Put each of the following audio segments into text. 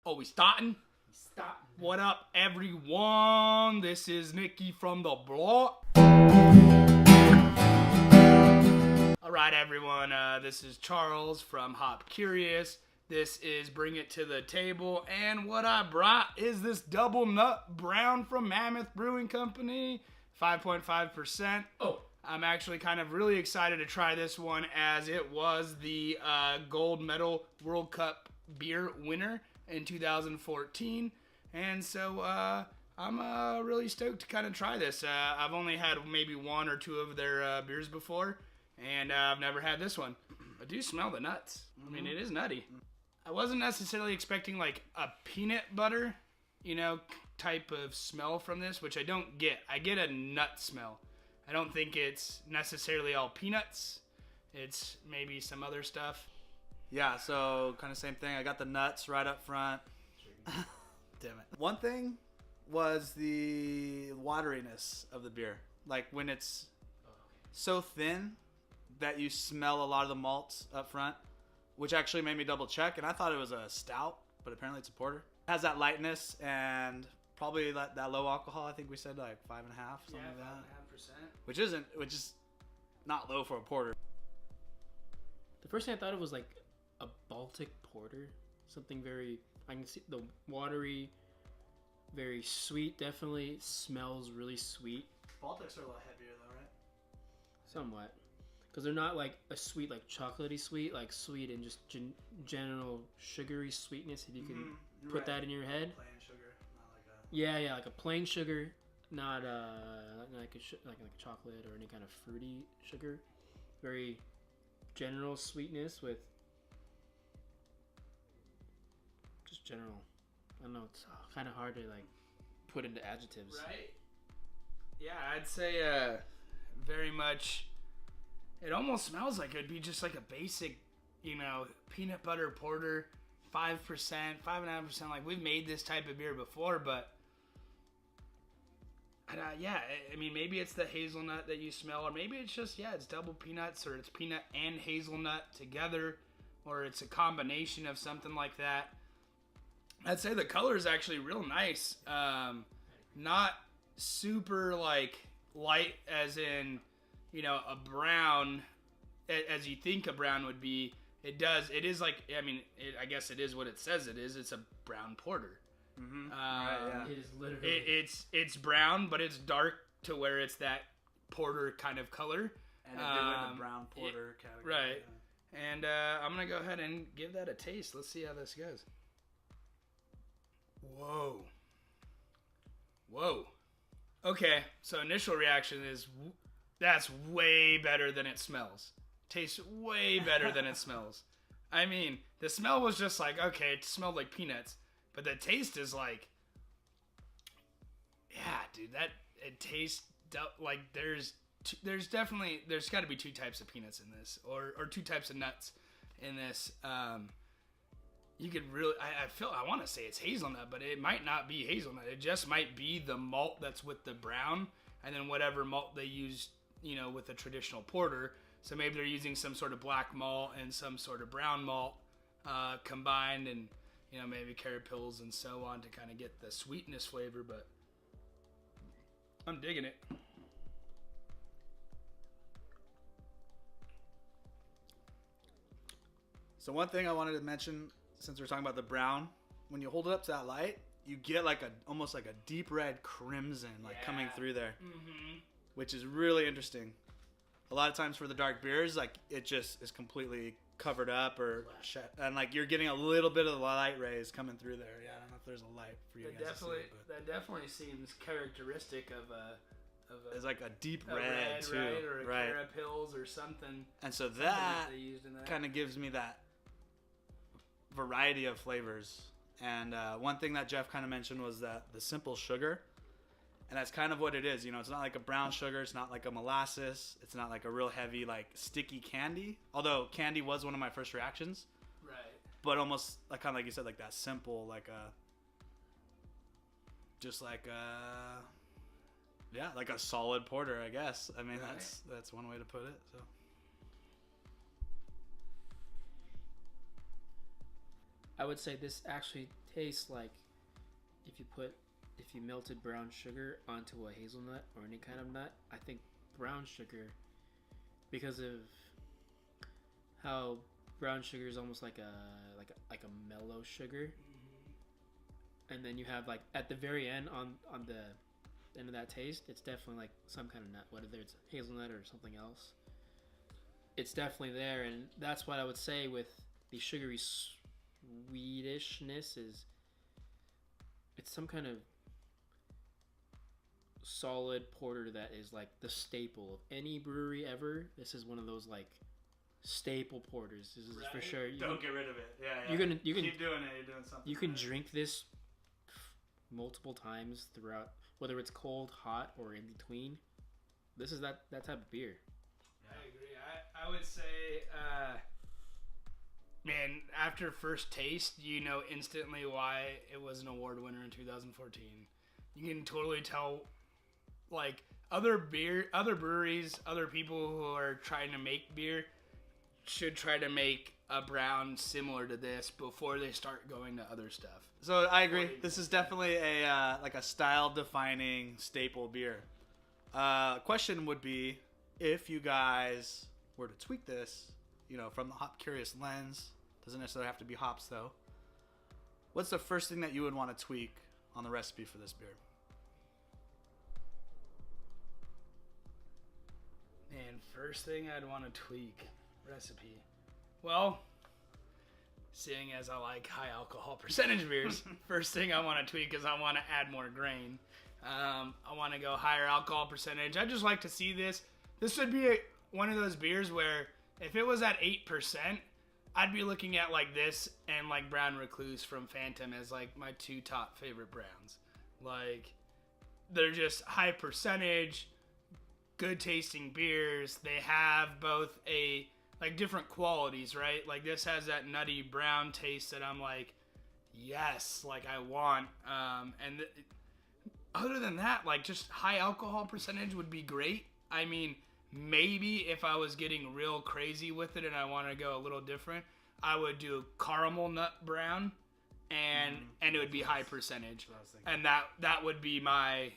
Oh, we starting? What up, everyone? This is Nicky from the block. Alright, everyone. This is Charles from HopCurious. This is Bring It to the Table. And what I brought is this double nut brown from MAMMOTH Brewing Company. 5.5%. Oh, I'm actually kind of really excited to try this one as it was the gold medal World Cup beer winner in 2014. And so I'm really stoked to kind of try this. I've only had maybe one or two of their beers before, and I've never had this one. I do smell the nuts. I mean, it is nutty. I wasn't necessarily expecting like a peanut butter, type of smell from this, which I don't get. I get a nut smell. I don't think it's necessarily all peanuts. It's maybe some other stuff. Yeah, so kind of same thing. I got the nuts right up front. Damn it. One thing was the wateriness of the beer. Like when it's so thin that you smell a lot of the malts up front, which actually made me double check. And I thought it was a stout, but apparently it's a porter. It has that lightness and probably that low alcohol. I think we said like 5.5, something like that. 5.5%. Which is not low for a porter. The first thing I thought of was like a Baltic porter. Something very, I can see the watery, very sweet, definitely smells really sweet. Baltics are a lot heavier though, right? Somewhat. Because they're not like a sweet, like chocolatey sweet, like sweet and just general sugary sweetness, if you can put that in your head. Plain sugar, not like a... Yeah, like a plain sugar, not like a chocolate or any kind of fruity sugar. Very general sweetness with just general. I don't know, it's kind of hard to like put into adjectives. Right? Yeah, I'd say very much. It almost smells like it'd be just like a basic, peanut butter porter, 5%, 5.5%. Like we've made this type of beer before, but yeah, I mean maybe it's the hazelnut that you smell, or maybe it's just it's double peanuts, or it's peanut and hazelnut together, or it's a combination of something like that. I'd say the color is actually real nice. Not super like light as in, a brown, as you think a brown would be. It is like, I guess it is what it says it is. It's a brown porter. Mm-hmm. Right, yeah. It is literally. It's brown, but it's dark to where it's that porter kind of color. And it did win the brown porter category. Right. Yeah. And I'm going to go ahead and give that a taste. Let's see how this goes. Whoa. Okay, so initial reaction is that's way better than it smells. Tastes way better than it smells. I mean, the smell was just like, okay, it smelled like peanuts. But the taste is like, yeah, dude, it tastes like there's got to be two types of peanuts in this, or two types of nuts in this. You could really, I want to say it's hazelnut, but it might not be hazelnut. It just might be the malt that's with the brown, and then whatever malt they use, with a traditional porter. So maybe they're using some sort of black malt and some sort of brown malt combined, and maybe carrot pills and so on to kind of get the sweetness flavor. But I'm digging it. So one thing I wanted to mention, since we're talking about the brown, when you hold it up to that light, you get like almost like a deep red crimson coming through there, which is really interesting. A lot of times for the dark beers, like it just is completely covered up and like you're getting a little bit of the light rays coming through there. Yeah, I don't know if there's a light for you guys to see. That definitely seems characteristic of it's like a deep red too, right? Or a carrot pills or something. And so that kind of gives me that variety of flavors. And one thing that Jeff kind of mentioned was that the simple sugar, and that's kind of what it is. It's not like a brown sugar, it's not like a molasses, it's not like a real heavy like sticky candy, although candy was one of my first reactions, right? But almost like kind of like you said, like that simple, like a just like like a solid porter, I guess. I mean, right. That's one way to put it. So I would say this actually tastes like if you melted brown sugar onto a hazelnut or any kind of nut. I think brown sugar, because of how brown sugar is almost like a mellow sugar, and then you have like at the very end on the end of that taste, it's definitely like some kind of nut, whether it's hazelnut or something else. It's definitely there, and that's what I would say with the sugary sweetishness is it's some kind of solid porter that is like the staple of any brewery ever. This is one of those like staple porters. This is for sure. Don't get rid of it. Yeah, yeah. You can keep doing it. You're doing something. You can drink this multiple times throughout, whether it's cold, hot, or in between. This is that type of beer. I agree. I would say, man, after first taste, you know instantly why it was an award winner in 2014. You can totally tell, like, other breweries, other people who are trying to make beer should try to make a brown similar to this before they start going to other stuff. So I agree. This is definitely a like a style-defining staple beer. Question would be, if you guys were to tweak this, you know, from the HopCurious lens, doesn't necessarily have to be hops though. What's the first thing that you would want to tweak on the recipe for this beer? Man, first thing I'd want to tweak recipe. Well, seeing as I like high alcohol percentage beers, first thing I want to tweak is I want to add more grain. I want to go higher alcohol percentage. I just like to see this. This would be one of those beers where if it was at 8%, I'd be looking at like this and like Brown Recluse from Phantom as like my two top favorite browns. Like, they're just high percentage, good tasting beers. They have both like different qualities, right? Like this has that nutty brown taste that I'm like, yes, like I want. Other than that, like just high alcohol percentage would be great. I mean, maybe if I was getting real crazy with it and I want to go a little different, I would do caramel nut brown, and it would be high percentage. And that would be my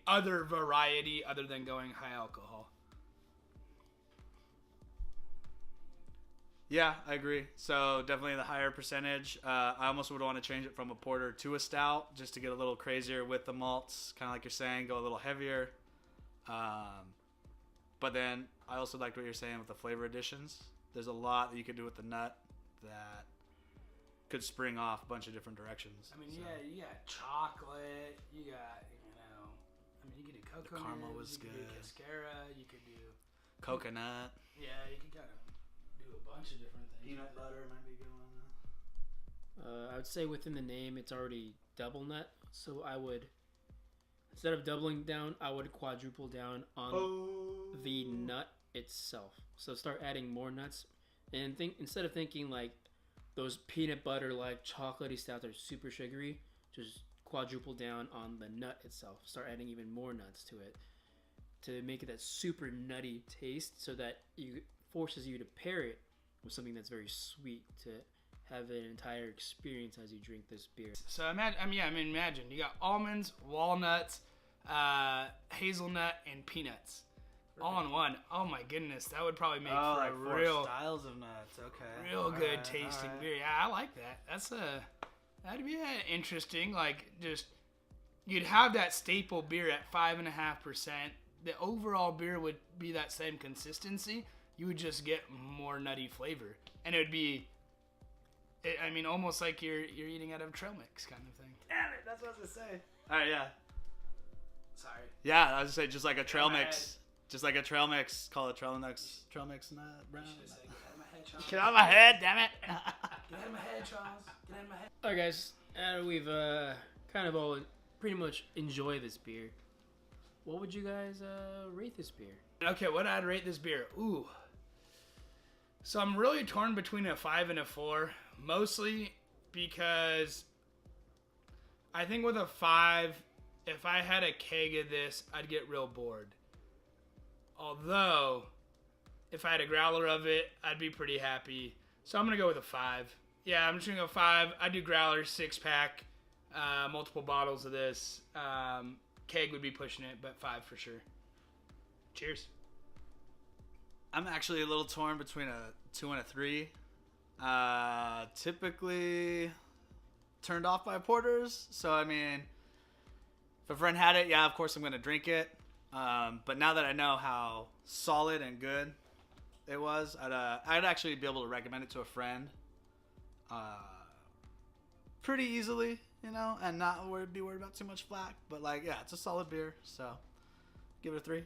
other variety other than going high alcohol. Yeah, I agree. So definitely the higher percentage. I almost would want to change it from a porter to a stout just to get a little crazier with the malts, kind of like you're saying, go a little heavier. But then I also liked what you're saying with the flavor additions. There's a lot that you could do with the nut that could spring off a bunch of different directions. I mean, so. Yeah, you got chocolate, you could do cocoa. The caramel was good. good. You could do cascara, you could do coconut. Yeah, you could kind of do a bunch of different things. Peanut butter might be a good one. I would say within the name, it's already double nut. So I would, instead of doubling down, I would quadruple down on the nut itself. So start adding more nuts, and instead of thinking like those peanut butter like chocolatey stouts are super sugary, just quadruple down on the nut itself. Start adding even more nuts to it to make it that super nutty taste, so that forces you to pair it with something that's very sweet to have an entire experience as you drink this beer. So imagine you got almonds, walnuts, hazelnut, and peanuts. All in one. Oh my goodness, that would probably make for like a four real styles of nuts. Okay. Real good tasting beer. Yeah, I like that. That'd be interesting. Like, just you'd have that staple beer at 5.5%. The overall beer would be that same consistency. You would just get more nutty flavor, and it would be, almost like you're eating out of trail mix kind of thing. Damn it, that's what I was gonna say. All right, yeah. Sorry. Yeah, I was gonna say just like a trail mix. Just like a trail mix, call it trail mix nut brown. Get out of my head, damn it! Get out of my head, Charles. Get out of my head. All right, guys, we've kind of all pretty much enjoy this beer. What would you guys rate this beer? Okay, what I'd rate this beer? Ooh. So I'm really torn between a 5 and a 4, mostly because I think with a 5, if I had a keg of this, I'd get real bored. Although, if I had a growler of it, I'd be pretty happy. So I'm going to go with a 5. Yeah, I'm just gonna go 5. I do growlers, 6-pack, multiple bottles of this. Keg would be pushing it, but 5 for sure. Cheers. I'm actually a little torn between a 2 and a 3. Typically turned off by porters, so I mean, if a friend had it, yeah, of course I'm gonna drink it. But now that I know how solid and good it was, I'd actually be able to recommend it to a friend pretty easily, you know, and not be worried about too much flack. But like, yeah, it's a solid beer, so give it a 3.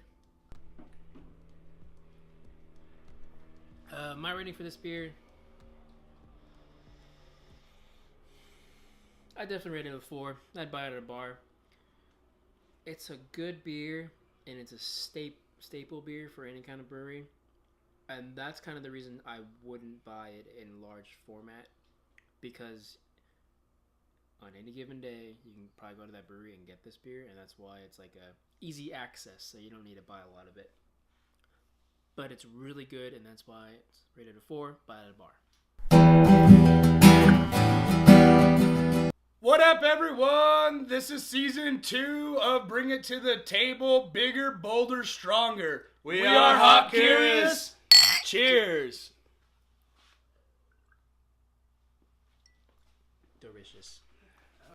My rating for this beer, I definitely rate it a 4. I'd buy it at a bar. It's a good beer, and it's a staple beer for any kind of brewery. And that's kind of the reason I wouldn't buy it in large format, because on any given day, you can probably go to that brewery and get this beer, and that's why it's like a easy access, so you don't need to buy a lot of it. But it's really good, and that's why it's rated a 4, buy it at a bar. What up, everyone? This is season 2 of Bring It to the Table, Bigger, Bolder, Stronger. We are HopCurious. Cheers. Delicious.